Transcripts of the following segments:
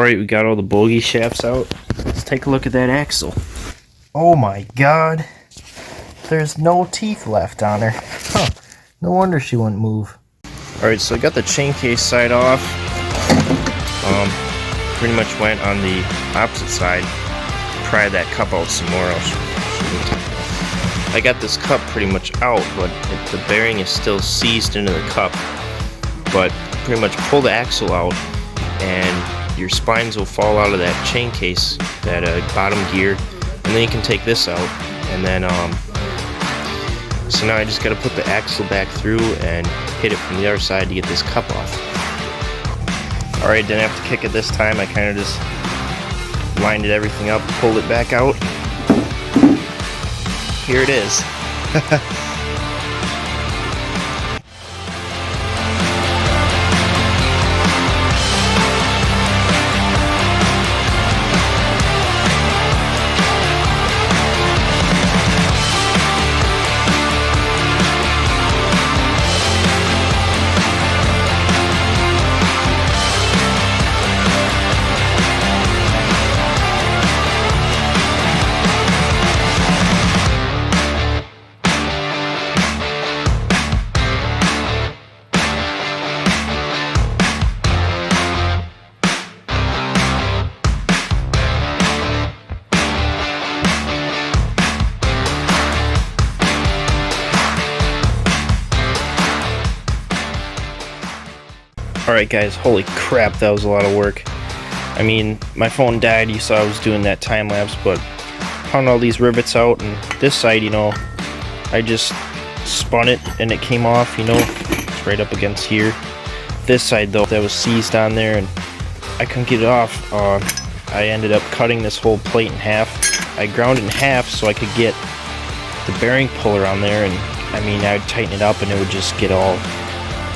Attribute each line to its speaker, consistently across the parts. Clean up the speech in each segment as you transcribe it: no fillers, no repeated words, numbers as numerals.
Speaker 1: Alright, we got all the bogey shafts out. Let's take a look at that axle. Oh my god. There's no teeth left on her. Huh. No wonder she wouldn't move. Alright, so I got the chain case side off. Pretty much went on the opposite side. Pry that cup out some more. I got this cup pretty much out, but the bearing is still seized into the cup. But pretty much pull the axle out and your spines will fall out of that chain case, that bottom gear, and then you can take this out. And then so now I just got to put the axle back through and hit it from the other side to get this cup off. Alright, didn't have to kick it this time. I kind of just lined everything up, pulled it back out. Here it is. Alright guys, holy crap, that was a lot of work. I mean, my phone died, you saw I was doing that time lapse, but found all these rivets out, and this side, you know, I just spun it and it came off, you know, it's right up against here. This side though, that was seized on there and I couldn't get it off. I ended up cutting this whole plate in half. I ground it in half so I could get the bearing puller on there, and I mean, I would tighten it up and it would just get all,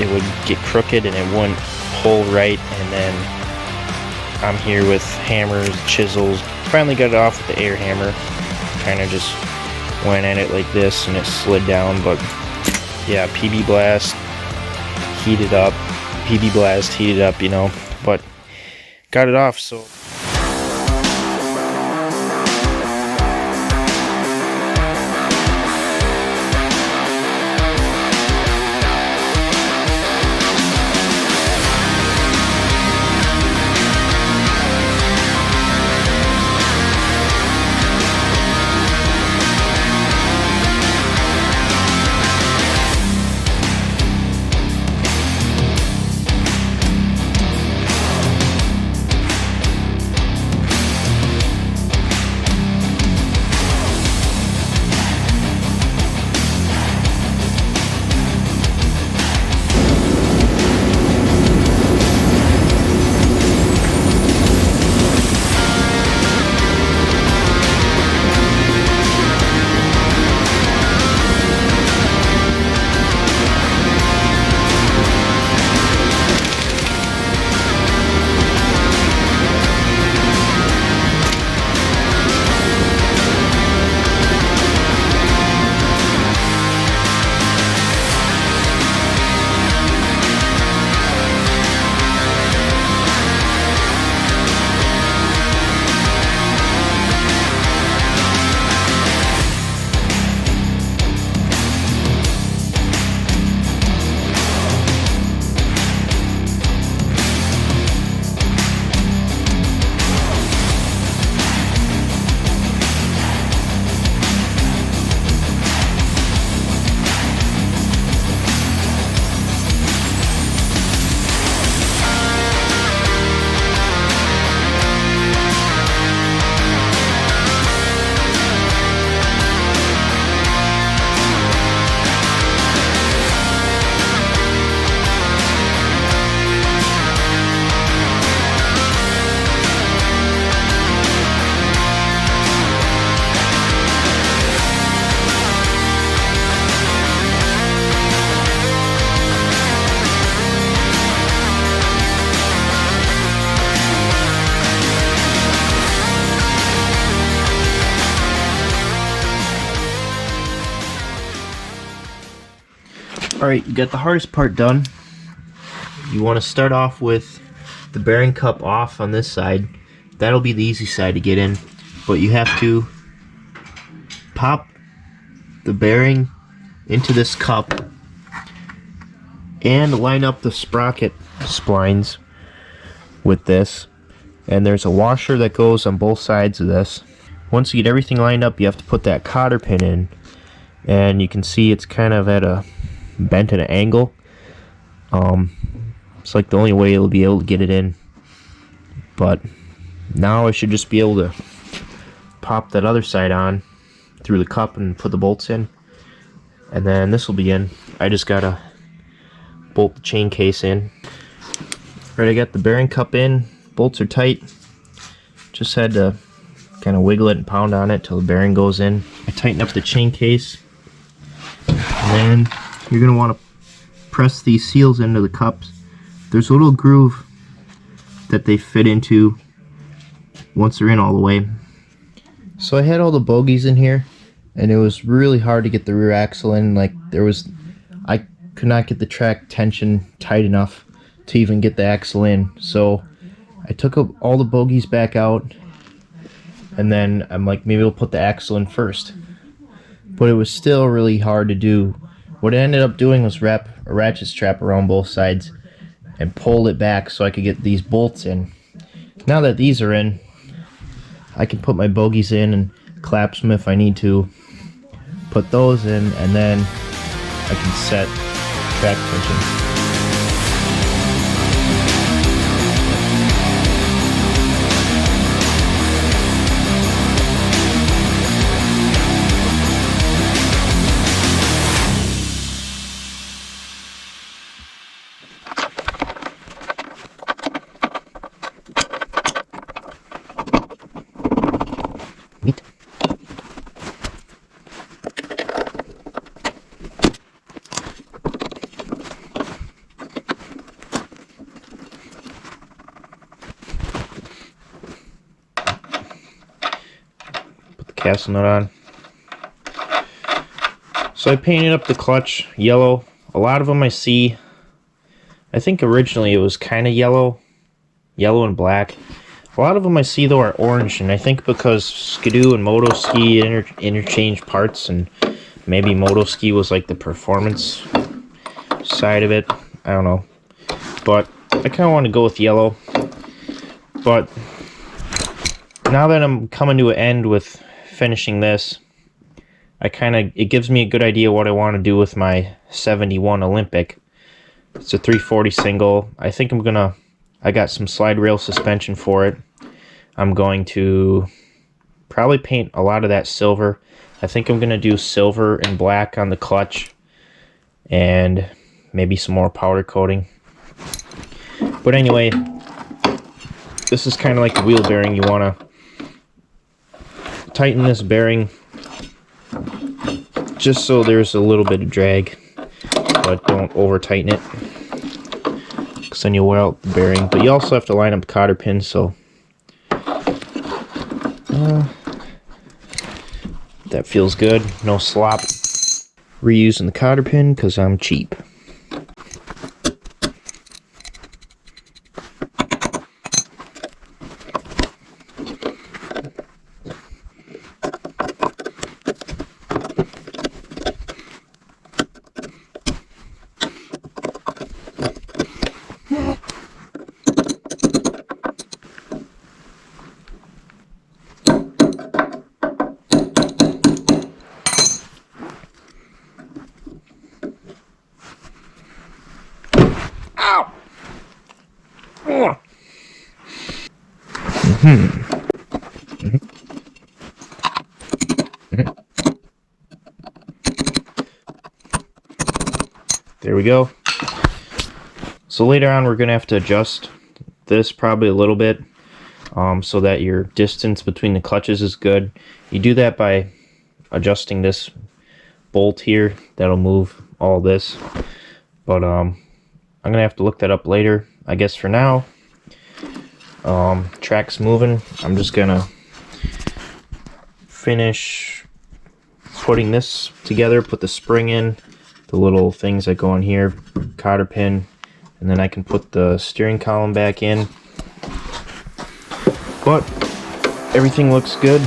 Speaker 1: it would get crooked and it wouldn't pull right. And then I'm here with hammers, chisels. Finally got it off with the air hammer. Kind of just went at it like this and it slid down. But yeah, PB blast heated up, you know, but got it off. So alright, you got the hardest part done. You want to start off with the bearing cup off on this side. That'll be the easy side to get in, but you have to pop the bearing into this cup and line up the sprocket splines with this. And there's a washer that goes on both sides of this. Once you get everything lined up, you have to put that cotter pin in, and you can see it's kind of at a bent at an angle. It's like the only way it'll be able to get it in. But now I should just be able to pop that other side on through the cup and put the bolts in, and then this will be in. I just gotta bolt the chain case in. Right, I got the bearing cup in, bolts are tight. Just had to kind of wiggle it and pound on it till the bearing goes in. I tighten up the chain case, and then you're gonna want to press these seals into the cups. There's a little groove that they fit into once they're in all the way. So I had all the bogies in here, and it was really hard to get the rear axle in. Like, I could not get the track tension tight enough to even get the axle in. So I took all the bogies back out, and then I'm like, maybe we'll put the axle in first. But it was still really hard to do. What I ended up doing was wrap a ratchet strap around both sides and pull it back so I could get these bolts in. Now that these are in, I can put my bogies in and clamp them if I need to. Put those in, and then I can set track tension. Castle nut on. So I painted up the clutch yellow. A lot of them I see, I think originally it was kind of yellow and black. A lot of them I see though are orange, and I think because Ski-Doo and Moto Ski interchange parts, and maybe Moto Ski was like the performance side of it. I don't know, but I kind of want to go with yellow. But now that I'm coming to an end with finishing this, it gives me a good idea what I want to do with my 71 Olympic. It's a 340 single. I think I got some slide rail suspension for it. I'm going to probably paint a lot of that silver. I think I'm going to do silver and black on the clutch, and maybe some more powder coating. But anyway, this is kind of like the wheel bearing. You want to tighten this bearing just so there's a little bit of drag, but don't over tighten it, because then you'll wear out the bearing. But you also have to line up the cotter pin, so that feels good. No slop. Reusing the cotter pin because I'm cheap. There we go. So later on we're going to have to adjust this probably a little bit so that your distance between the clutches is good. You do that by adjusting this bolt here. That'll move all this. But I'm going to have to look that up later. I guess for now, track's moving. I'm just going to finish putting this together, put the spring in, the little things that go on here, cotter pin, and then I can put the steering column back in. But everything looks good.